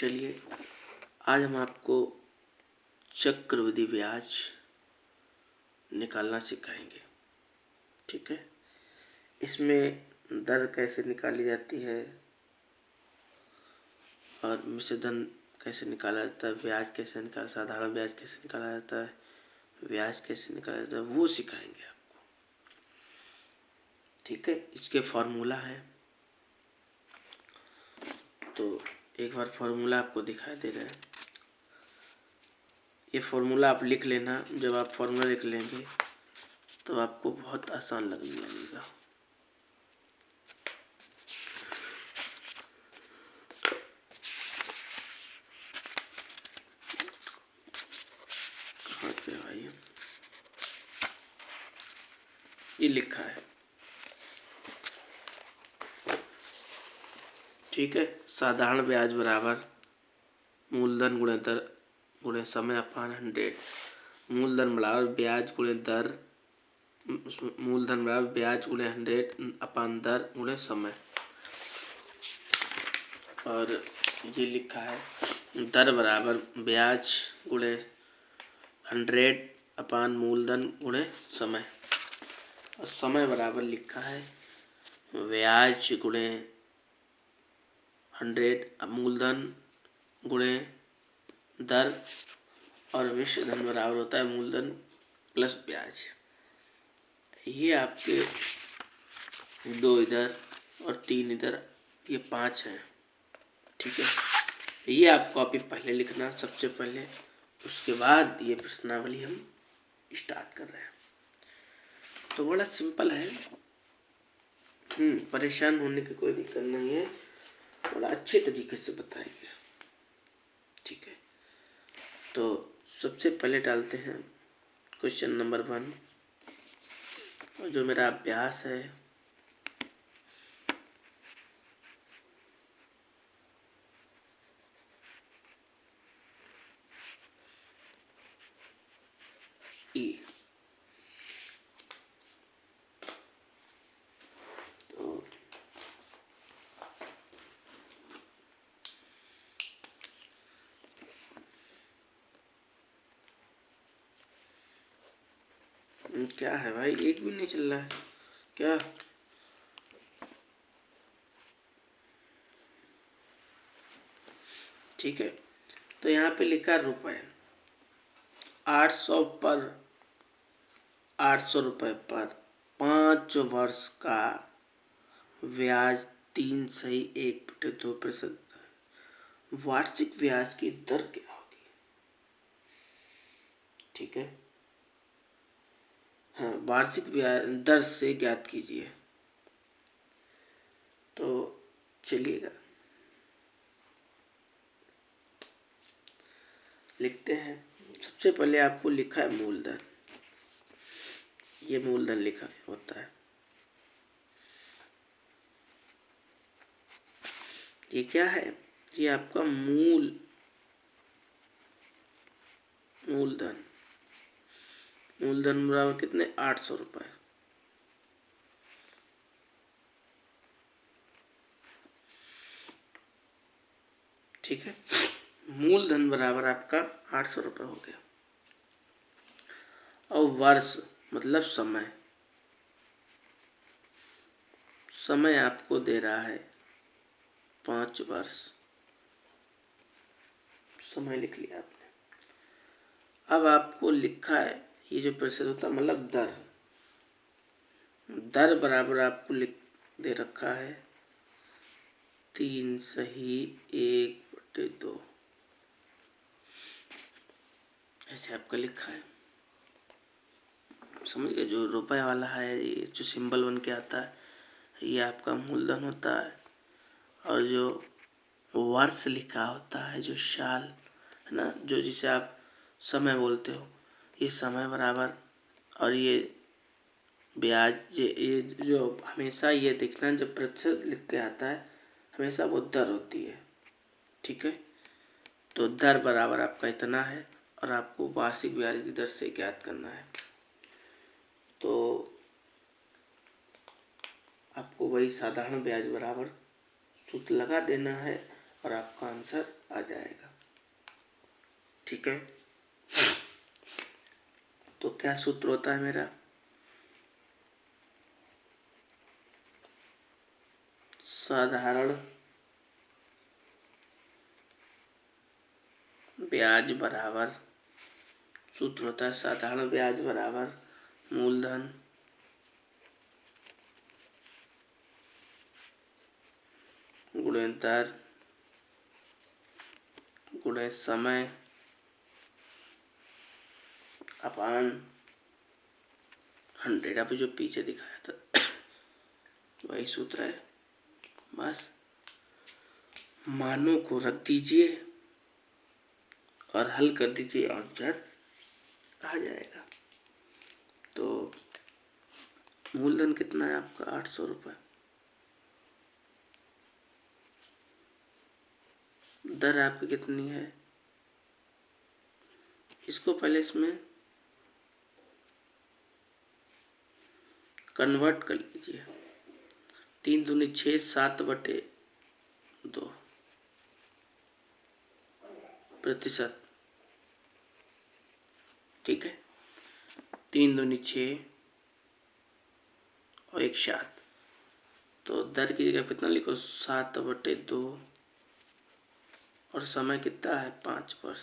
चलिए आज हम आपको चक्रवृद्धि ब्याज निकालना सिखाएंगे। ठीक है, इसमें दर कैसे निकाली जाती है और मिश्रधन कैसे निकाला जाता है, ब्याज कैसे निकाला, साधारण ब्याज कैसे निकाला जाता है, ब्याज कैसे निकाला जाता है, वो सिखाएंगे आपको। ठीक है, इसके फॉर्मूला है, तो एक बार फॉर्मूला आपको दिखाई दे रहा है। ये फॉर्मूला आप लिख लेना। जब आप फॉर्मूला लिख लेंगे तो आपको बहुत आसान लगने लगेगा। कहाँ पे भाई ये लिखा है। ठीक है, साधारण ब्याज बराबर मूलधन गुणे दर गुणे समय अपान 100। मूलधन बराबर ब्याज गुणे दर, मूलधन बराबर ब्याज गुणे 100 अपान दर गुणे समय। और ये लिखा है दर बराबर ब्याज गुणे 100 अपान मूलधन गुणे समय। और समय बराबर लिखा है ब्याज गुणे 100 मूलधन गुणे दर, और मिश्रधन बराबर होता है मूलधन प्लस ब्याज। ये आपके 2 इधर और 3 इधर, ये 5 है। ठीक है, ये आप कॉपी पहले लिखना सबसे पहले, उसके बाद ये प्रश्नावली हम स्टार्ट कर रहे हैं। तो बड़ा सिंपल है, परेशान होने की कोई दिक्कत नहीं है, बड़ा अच्छे तरीके से बताएंगे। ठीक है, तो सबसे पहले डालते हैं क्वेश्चन नंबर 1, जो मेरा अभ्यास है। ई तो क्या है भाई, एक भी नहीं चल रहा है क्या? ठीक है, तो यहाँ पे लिखा रुपए 800 पर 800 रुपये पर 5 वर्ष का ब्याज 3.1/2%। वार्षिक ब्याज की दर क्या होगी? ठीक है, हाँ, वार्षिक ब्याज दर से ज्ञात कीजिए। तो चलिएगा लिखते हैं। सबसे पहले आपको लिखा है मूलधन, ये मूलधन लिखा होता है। ये क्या है? ये आपका मूलधन मूलधन बराबर कितने? 800 रुपये। ठीक है, मूलधन बराबर आपका 800 रुपये हो गया। और वर्ष मतलब समय आपको दे रहा है 5 वर्ष। समय लिख लिया आपने। अब आपको लिखा है ये जो प्रतिशत होता है मतलब दर बराबर आपको लिख दे रखा है 3/1/2। ऐसे आपका लिखा है, समझ गए? जो रुपए वाला है, ये जो सिंबल बन के आता है, ये आपका मूलधन होता है। और जो वर्ष लिखा होता है, जो साल है ना, जो जिसे आप समय बोलते हो, ये समय बराबर, और ये ब्याज, ये जो हमेशा ये देखना जब प्रतिशत लिख के आता है हमेशा वो दर होती है। ठीक है, तो दर बराबर आपका इतना है और आपको वार्षिक ब्याज की दर से ज्ञात करना है। तो आपको वही साधारण ब्याज बराबर सूत्र लगा देना है और आपका आंसर आ जाएगा। ठीक है, तो क्या सूत्र होता है मेरा? साधारण ब्याज बराबर, सूत्र होता है साधारण ब्याज बराबर मूलधन गुणे दर गुणे समय अपान 100। अभी जो पीछे दिखाया था वही सूत्र है। बस मानों को रख दीजिए और हल कर दीजिए, आंसर आ जाएगा। तो मूलधन कितना है आपका? 800 रुपये। दर आपकी कितनी है? इसको पहले इसमें कन्वर्ट कर लीजिए। 3 दूनी 6, 7/2 प्रतिशत। ठीक है, 3 दूनी 6 और 1 7। तो दर की जगह कितना लिखो? 7/2 और समय कितना है? 5 वर्ष।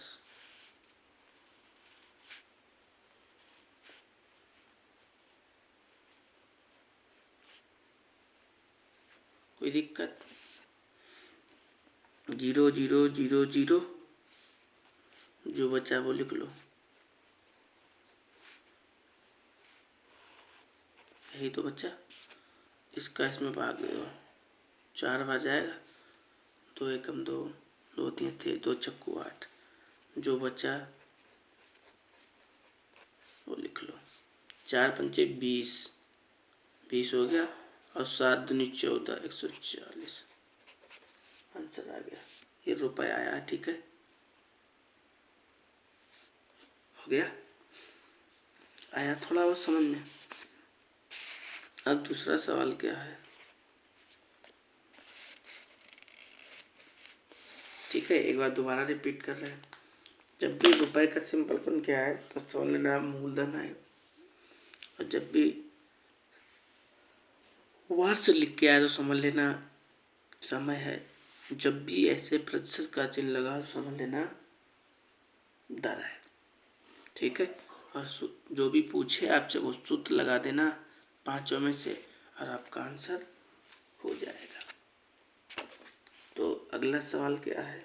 कोई दिक्कत? 0 0 0 0, जो बचा वो लिख लो। यही तो बचा, इसका इसमें भाग दो, 4 बार जाएगा। 2 एकम 2, 2 3 थे, 2 चक्कू 8, जो बचा वो लिख लो। 4 पंचे 20, 20 हो गया, और 7 दूनी 14, 140। आंसर आ गया, ये रुपये आया। ठीक है, हो गया, आया थोड़ा बहुत समझ में। अब दूसरा सवाल क्या है? ठीक है, एक बार दोबारा रिपीट कर रहे हैं। जब भी रुपए का सिंपलपन क्या है तो समझ लेना मूलधन है, और जब भी वर्ष लिख के आए तो समझ लेना समय है। जब भी ऐसे प्रतिशत का चिन्ह लगा तो समझ लेना दर है। ठीक है, और जो भी पूछे आपसे वो सूत्र लगा देना 5 में से, और आपका आंसर हो जाएगा। तो अगला सवाल क्या है?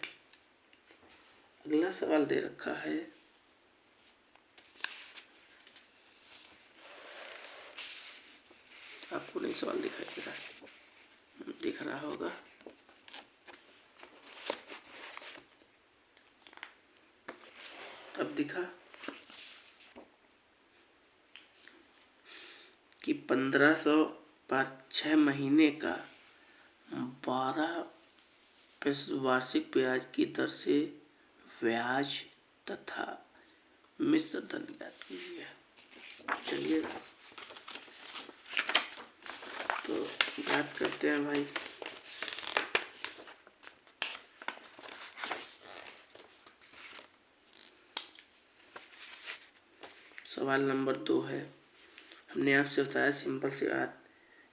अगला सवाल दे रखा है आपको, नहीं सवाल दिखाई दे रहा है, दिख रहा होगा। अब दिखा कि 1500 पर 6 महीने का 12% वार्षिक ब्याज की दर से ब्याज तथा मिश्र धन ज्ञात कीजिए। चलिए तो बात करते हैं भाई। सवाल नंबर 2 है। हमने आपसे बताया सिंपल सी बात,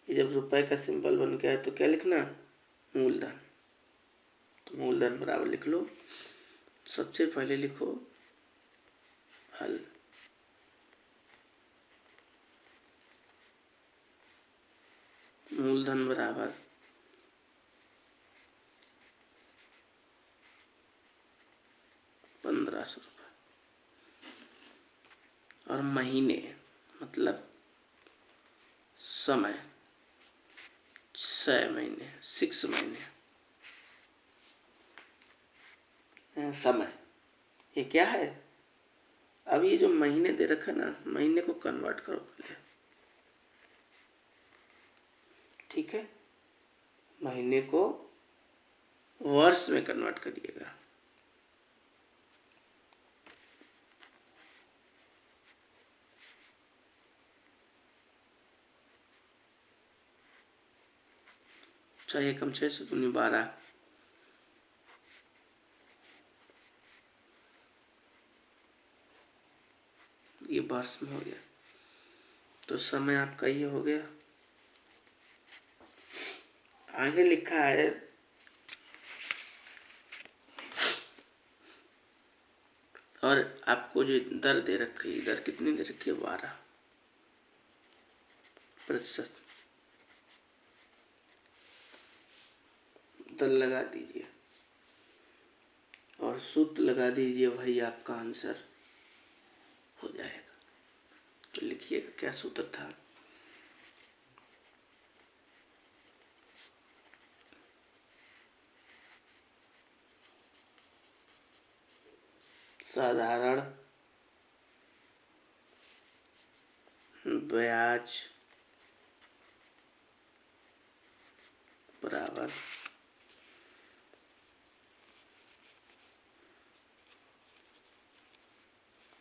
ये जब रुपए का सिंबल बन गया है तो क्या लिखना? मूलधन। तो मूलधन बराबर लिख लो। सबसे पहले लिखो हल। मूलधन बराबर 1500 रुपये, और महीने मतलब समय 6 महीने, 6 महीने। समय ये क्या है? अब ये जो महीने दे रखा ना, महीने को कन्वर्ट करो पहले। ठीक है, महीने को वर्ष में कन्वर्ट करिएगा। चाहे कम 6 से 12, ये वर्ष में हो गया। तो समय आपका ये हो गया। आगे लिखा है और आपको जो दर दे रखी है, दर कितनी दे रखी है? 12%। दर लगा दीजिए और सूत्र लगा दीजिए, वही आपका आंसर हो जाएगा। तो लिखिएगा क्या सूत्र था। साधारण ब्याज बराबर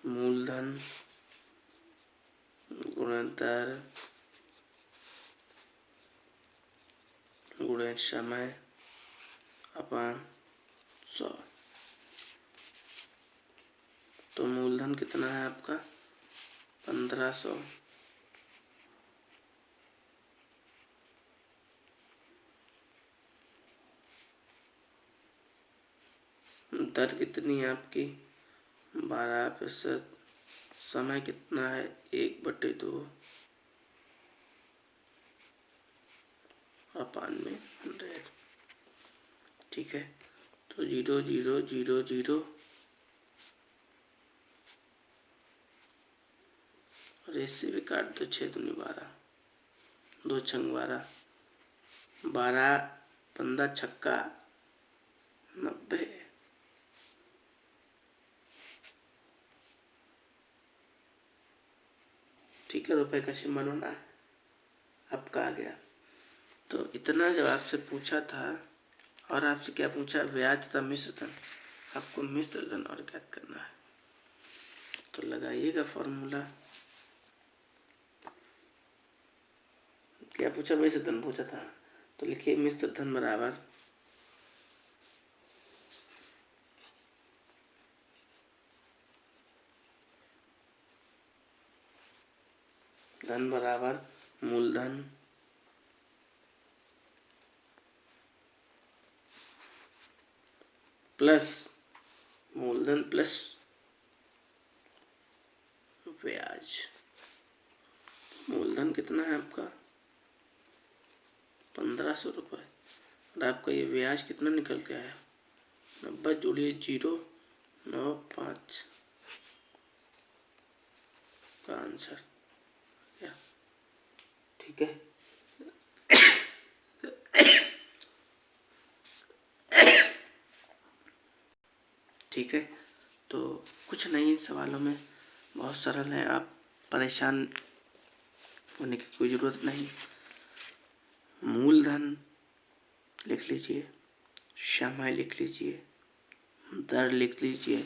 मूलधन गुणोत्तर गुणे समय अपान 100। तो मूलधन कितना है आपका? 1500। दर कितनी है आपकी? 12%। समय कितना है? 1/2 अपान में 100। ठीक है, तो 0 0 0 0 और इससे भी काट दो। 6 दूनी 12, 2 छंग 12, 12 15 छक्का 90। ठीक है, रुपए का सिंबल होना है आपका आ गया। तो इतना जब आपसे पूछा था और आपसे क्या पूछा? ब्याज तथा मिश्र धन। आपको मिश्र धन और ज्ञात करना है। तो लगाइएगा फॉर्मूला। क्या पूछा? मिश्र धन पूछा था। तो लिखिए मिश्र धन बराबर धन बराबर मूलधन प्लस मूलधन प्लस ब्याज। मूलधन कितना है आपका? 1500 रुपये। और आपका ये ब्याज कितना निकल के आया? 90 जोड़िए 095 का आंसर। क्या? ठीक है, ठीक है। तो कुछ नहीं, सवालों में बहुत सरल है, आप परेशान होने की कोई ज़रूरत नहीं। मूलधन लिख लीजिए, समय लिख लीजिए, दर लिख लीजिए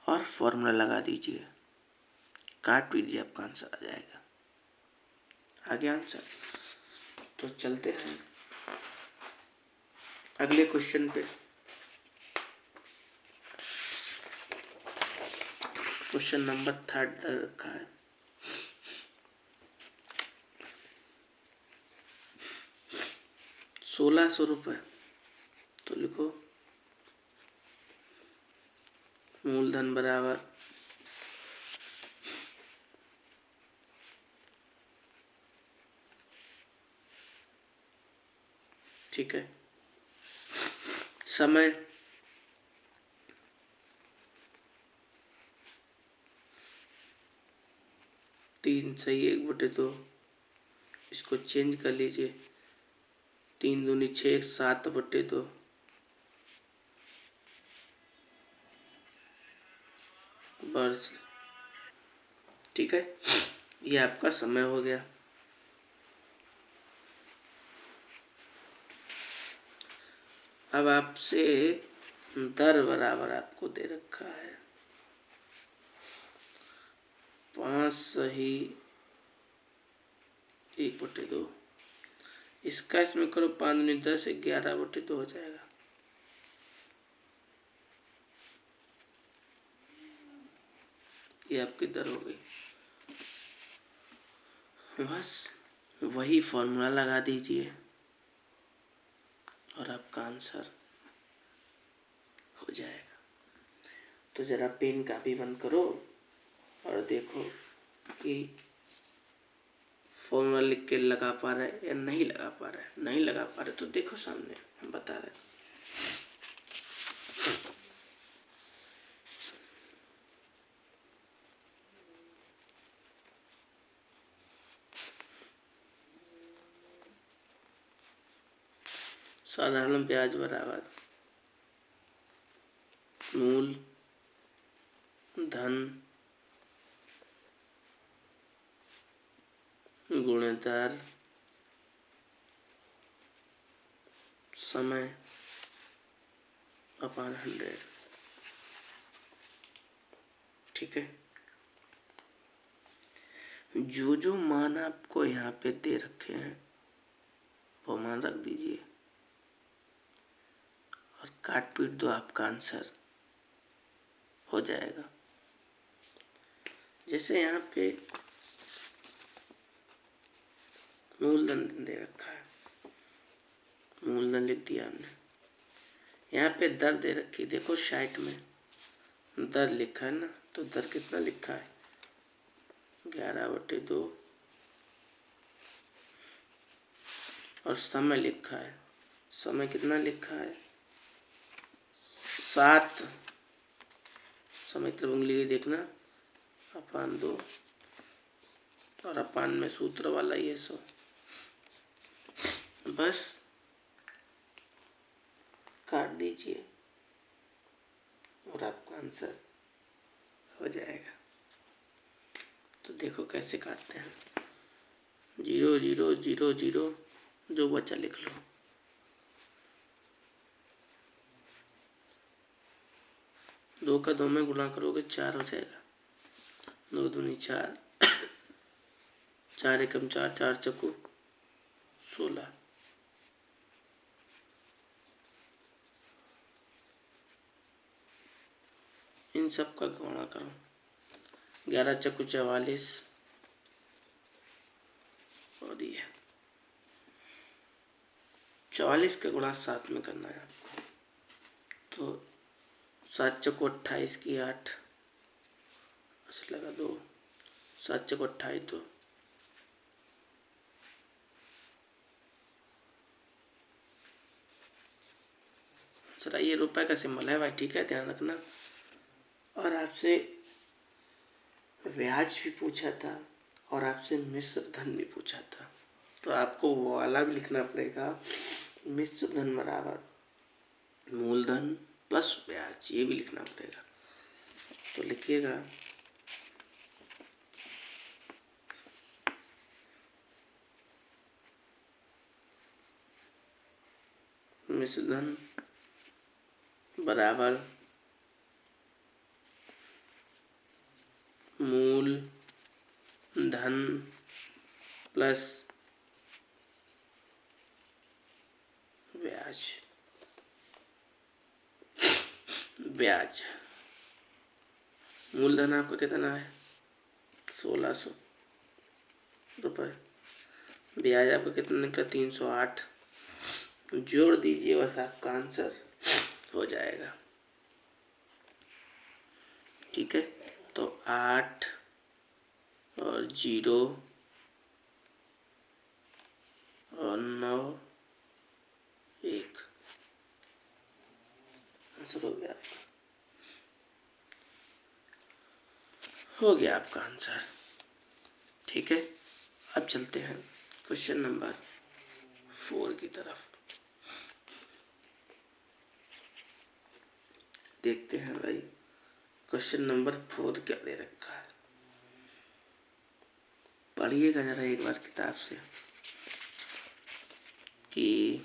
और फॉर्मूला लगा दीजिए, काट पीजिए, आपका आंसर आ जाएगा। आ गया आंसर। तो चलते हैं अगले क्वेश्चन पे। क्वेश्चन नंबर 3 रखा है। ₹1600। तो लिखो मूलधन बराबर ठीक है, समय 3 सही 1/2। इसको चेंज कर लीजिए। 3 दूनी 6 7/2। वर्ष। ठीक है, ये आपका समय हो गया। अब आपसे दर बराबर आपको दे रखा है 5 सही 1/2। इसका इसमें करो 5 दूनी 10 11/2 हो जाएगा। ये आपकी दर हो गई। बस वही फॉर्मूला लगा दीजिए और आपका आंसर हो जाएगा। तो ज़रा पेन कापी बंद करो और देखो कि फॉर्मूला लिख के लगा पा रहा है या नहीं लगा पा रहा है। नहीं लगा पा रहे तो देखो सामने हम बता रहे हैं। साधारण ब्याज बराबर मूल धन गुणितर समय अपॉन 100। ठीक है, जो जो मान आपको यहाँ पे दे रखे हैं वो मान रख दीजिए और काट पीट दो, आपका आंसर हो जाएगा। जैसे यहाँ पे मूलधन दे रखा है, मूलधन लिख दिया हमने। यहाँ पे दर दे रखी, देखो 60 में दर लिखा है ना, तो दर कितना लिखा है 11/2 और समय लिखा है, समय कितना लिखा है 7, समय तरफ उंगली देखना, अपान 2 और अपान में सूत्र वाला ये 100। बस काट दीजिए और आपका आंसर हो जाएगा। तो देखो कैसे काटते हैं, 0 0 0 0, जो बचा लिख लो। दो का 2 में गुणा करोगे 4 हो जाएगा, 2 दूनी 4, 4 एकम 4, 4 चक्कू 16। इन सब का गुणा करो, 11 चक्कू 44 और ये 44 का गुणा 7 में करना है आपको। तो 7 चक्कू 28 की 8, ऐसे लगा 2, 7 चक्कू 28 2, जरा ये रुपए का सिंबल है भाई, ठीक है, ध्यान रखना। और आपसे ब्याज भी पूछा था और आपसे मिश्र धन भी पूछा था, तो आपको वो वाला भी लिखना पड़ेगा, मिश्र धन बराबर मूलधन प्लस ब्याज, ये भी लिखना पड़ेगा। तो लिखिएगा मिश्र धन बराबर मूल धन प्लस ब्याज। ब्याज मूलधन आपका कितना है 1600 रुपये, ब्याज आपका कितना निकला 308, जोड़ दीजिए, बस आपका आंसर हो जाएगा। ठीक है, तो 8 और 0 और 9 1 आंसर हो गया, हो गया आपका आंसर। ठीक है, अब चलते हैं क्वेश्चन नंबर 4 की तरफ। देखते हैं भाई क्वेश्चन नंबर 4 क्या दे रखा है। पढ़िएगा जरा एक बार किताब से कि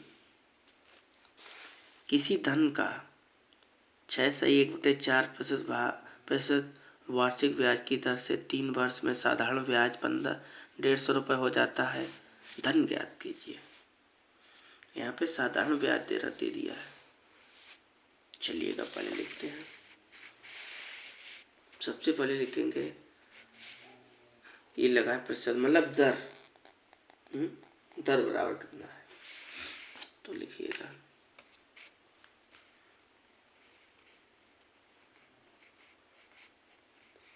किसी धन का 6.1/4% वार्षिक ब्याज की दर से 3 वर्ष में साधारण ब्याज 1,500 रुपये हो जाता है, धन ज्ञात कीजिए। यहाँ पे साधारण ब्याज दे दिया है, चलिएगा पहले लिखते हैं। सबसे पहले लिखेंगे ये लगा है प्रतिशत, मतलब दर। दर बराबर कितना है, तो लिखिएगा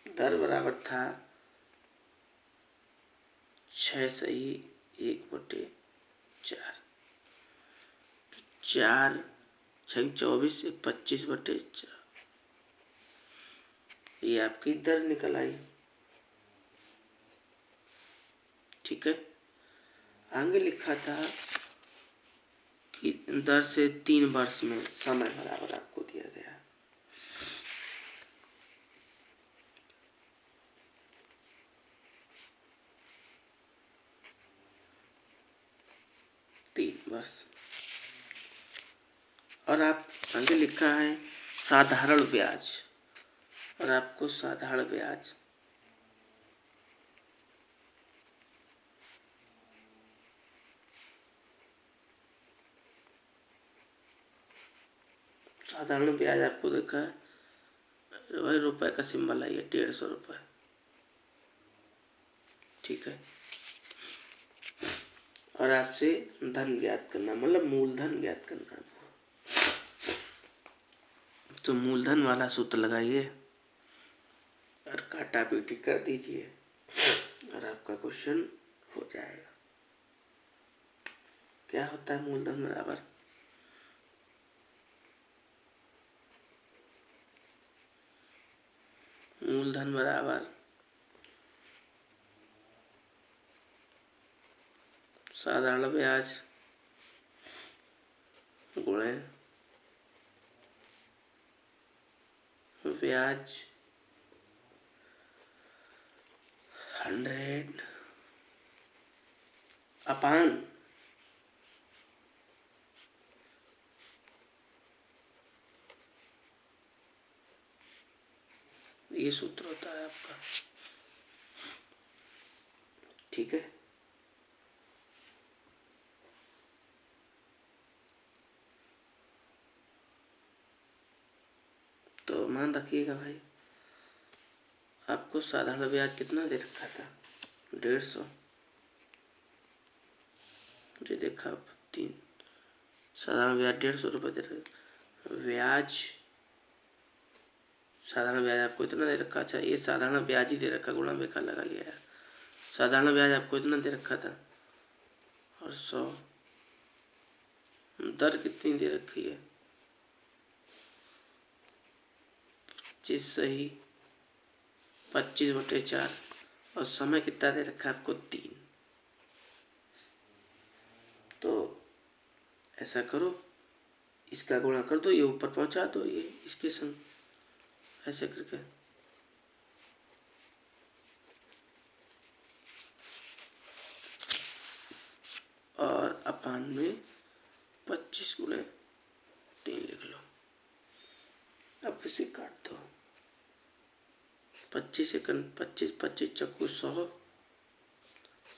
दर बराबर था 6 सही 1/4। 4 6 24 25/4, ये आपकी दर निकल आई। ठीक है, आगे लिखा था कि दर से 3 वर्ष में समय बराबर आपको दिया गया। और आप आगे लिखा है साधारण ब्याज, और आपको साधारण ब्याज आपको देखा है भाई, रुपए का सिंबल आई है 150 रुपये। ठीक है, और आपसे धन ज्ञात करना, मतलब मूलधन ज्ञात करना आपको। तो मूलधन वाला सूत्र लगाइए और काटा पीटी कर दीजिए और आपका क्वेश्चन हो जाएगा। क्या होता है मूलधन बराबर, मूलधन बराबर साधारण ब्याज गुणे ब्याज 100 अपान ये सूत्र होता है आपका। ठीक है, तो मान रखिएगा भाई, आपको साधारण ब्याज कितना दे रखा था 150, जो देखा 3, साधारण ब्याज 150 रुपये दे रहे। ब्याज साधारण ब्याज आपको इतना दे रखा। अच्छा, ये साधारण ब्याज ही दे रखा, गुणा बेकार लगा लिया यार। साधारण ब्याज आपको इतना दे रखा था और 100, दर कितनी दे रखी है 25 सही 25/4, और समय कितना दे रखा है आपको 3। तो ऐसा करो, इसका गुणा कर दो, ये ऊपर पहुंचा दो, ये इसके संग ऐसे करके, और अपान में 25 गुणे 3 लिख लो। अब इसे काट दो, 25 एकम 25, 25 चक्कू 100,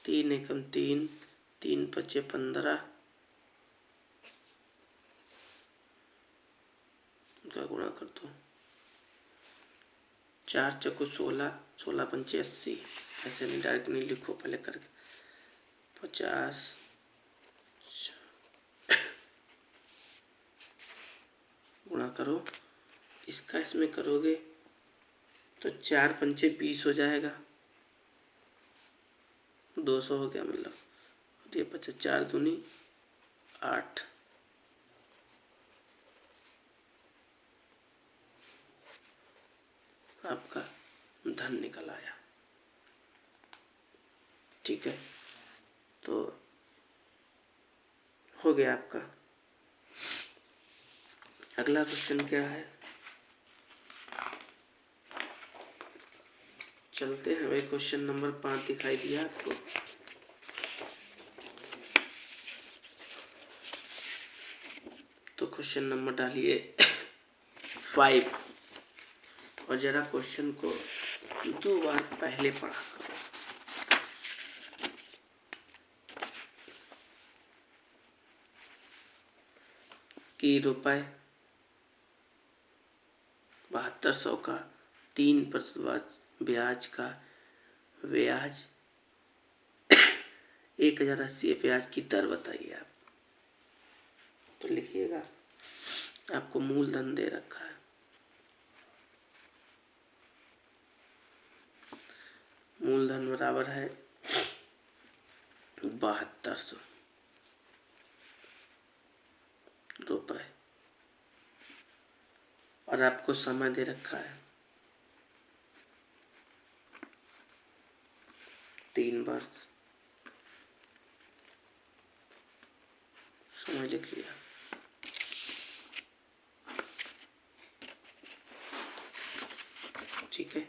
3 एकम 3, 3 पचे 15 का गुणा कर दो, 4 चक्कू 16, 16 पंचे 80। ऐसे नहीं, डायरेक्ट नहीं लिखो, पहले करके 50 गुणा करो। इसका इसमें करोगे तो 4 पंचे 20 हो जाएगा, 200 हो गया, मतलब ये 50, 4 दूनी 8, आपका धन निकल आया। ठीक है, तो हो गया आपका। अगला क्वेश्चन क्या है, चलते हैं भाई। क्वेश्चन नंबर 5 दिखाई दिया आपको। तो क्वेश्चन नंबर डालिए 5, और जरा क्वेश्चन को 2 बार पहले पढ़ा करो। कि ₹7200 का 3% ब्याज का ब्याज 1080 ब्याज की दर बताइए आप। तो लिखिएगा, आपको मूलधन दे रखा है, मूलधन बराबर है 7200 रुपए, और आपको समय दे रखा है 3 वर्ष। समय लिख लिया। ठीक है,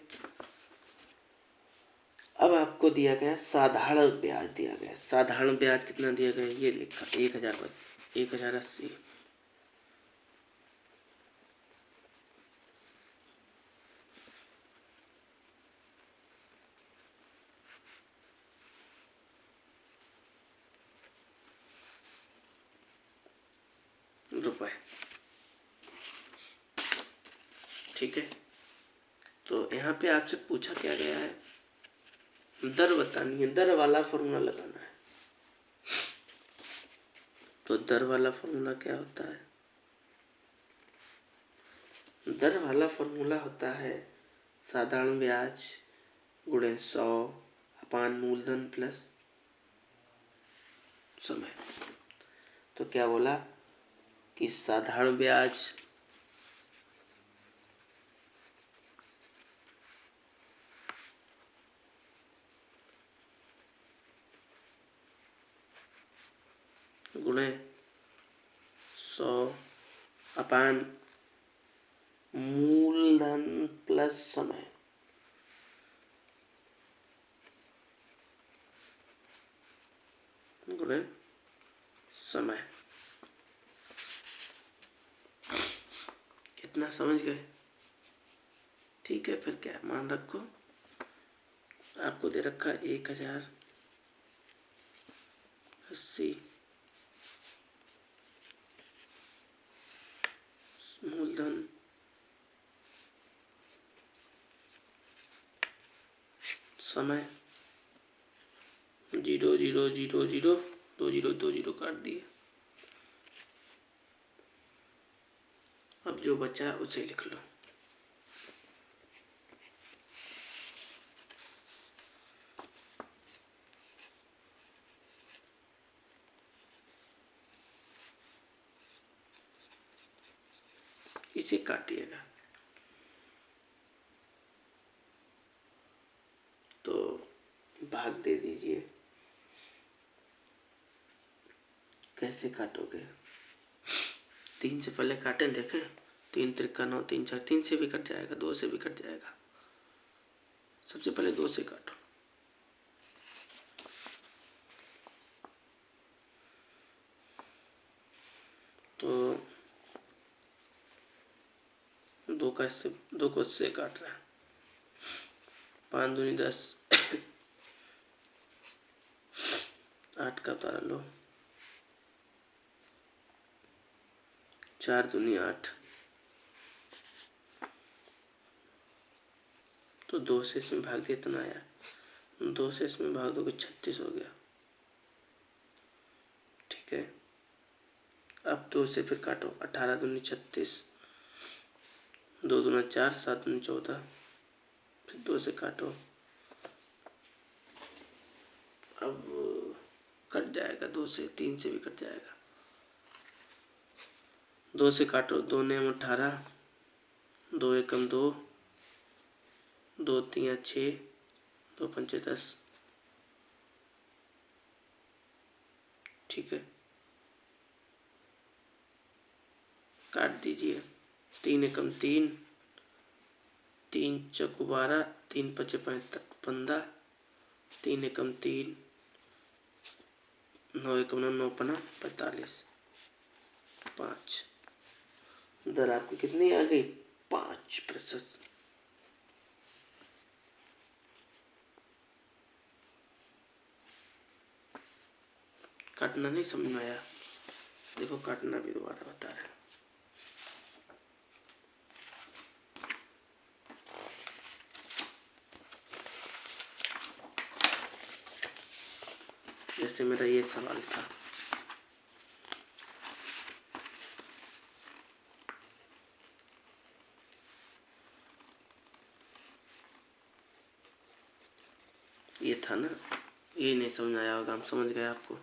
अब आपको दिया गया साधारण ब्याज दिया गया। साधारण ब्याज कितना दिया गया, ये लिखा 1080 रुपए। ठीक है, तो यहाँ पे आपसे पूछा क्या गया है, दर बतानी है, दर वाला फॉर्मूला लगाना है। तो दर वाला फॉर्मूला क्या होता है, दर वाला फॉर्मूला होता है साधारण ब्याज गुणे 100 अपान मूलधन प्लस समय। तो क्या बोला कि साधारण ब्याज गुणे 100 अपान मूलधन प्लस समय। गुणे समय। कितना समझ गए? ठीक है, फिर क्या मान रखो, आपको दे रखा है 1080 मूलधन समय 0 0 0 0 2 0 2 0 काट दिए। अब जो बचा उसे लिख लो। इसे काटिएगा तो भाग दे दीजिए। कैसे काटोगे? 3 से पहले काटें, देखें। 3 त्रिका 9, 3 4, 3 से भी कट जाएगा, 2 से भी कट जाएगा। सबसे पहले 2 से काटो। तो 2 को इससे काट रहा है। 5 दूनी 10 8 का उतारा लो, 4 दूनी 8, तो 2 से इसमें भाग दिया, इतना आया। 2 से इसमें भाग दोगे 36 हो गया। ठीक है, अब 2 से फिर काटो। 18 दूनी 36, 2 दूना 4, 7 दूनी 14, फिर 2 से काटो। अब कट जाएगा, 2 से 3 से भी कट जाएगा। 2 से काटो, 2 नेम 18, 2 एकम 2, 2 तिया 6, 2 पंचे 10। ठीक है, काट दीजिए। 3 एकम 3, 3 चौको 12, 3 पचे 15, 3 एकम 3, 9 एकम 9, 9 पना 45, 5। दर आपकी कितनी आ गई? 5%। काटना नहीं समझ में आया? देखो, काटना भी दोबारा बता रहे। जैसे मेरा ये सवाल था, ये था ना, ये नहीं समझ आया होगा, हम समझ गए आपको।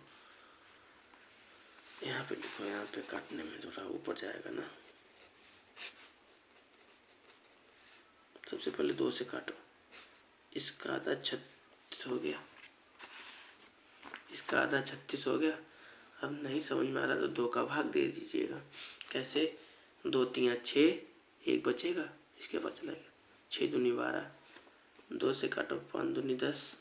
यहाँ पे लिखो, यहाँ पे काटने में थोड़ा ऊपर जाएगा ना। सबसे पहले 2 से काटो, इसका आधा 36 हो गया, इसका आधा 36 हो गया। अब नहीं समझ में आ रहा तो 2 का भाग दे दीजिएगा। कैसे? 2 तियाँ 6, 1 बचेगा, इसके बाद चला गया। 6 दूनी 12, 2 से काटो 5 दूनी 10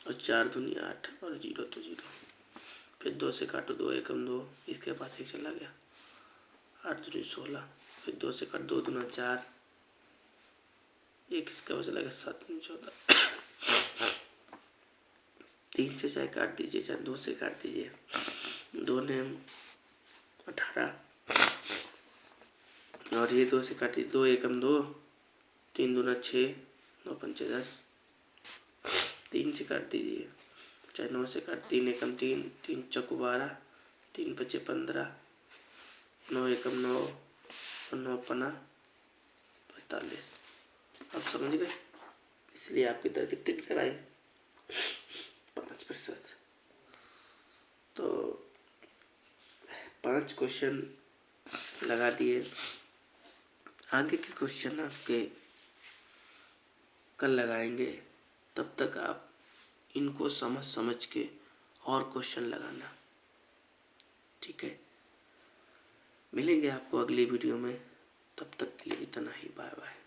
और 4 दूनी 8 और 0 तो 0। फिर 2 से काटो 2 एकम 2, इसके पास 1 चला गया। 8 दूनी 16, फिर 2 से काट 2 दूना 4, 1 इसके पास चला गया। 7 दूनी 14। 3 से चाहे काट दीजिए, चाहे 2 से काट दीजिए। 2 ने 18 और ये 2 से काटिए, 2 एकम 2, 3 दूना 6, 9 पंचे 10। 3 से काट दीजिए, चाहे 9 से काट। 3 एकम 3, 3 चौको 12, 3 पचे 15, 9 एकम 9 और 9 पना 45। अब समझ गए, इसलिए आपकी दर कितनी निकल आई? 5%। तो 5 क्वेश्चन लगा दिए। आगे के क्वेश्चन आपके कल लगाएंगे, तब तक आप इनको समझ के और क्वेश्चन लगाना, ठीक है? मिलेंगे आपको अगली वीडियो में, तब तक के लिए इतना ही, बाय बाय।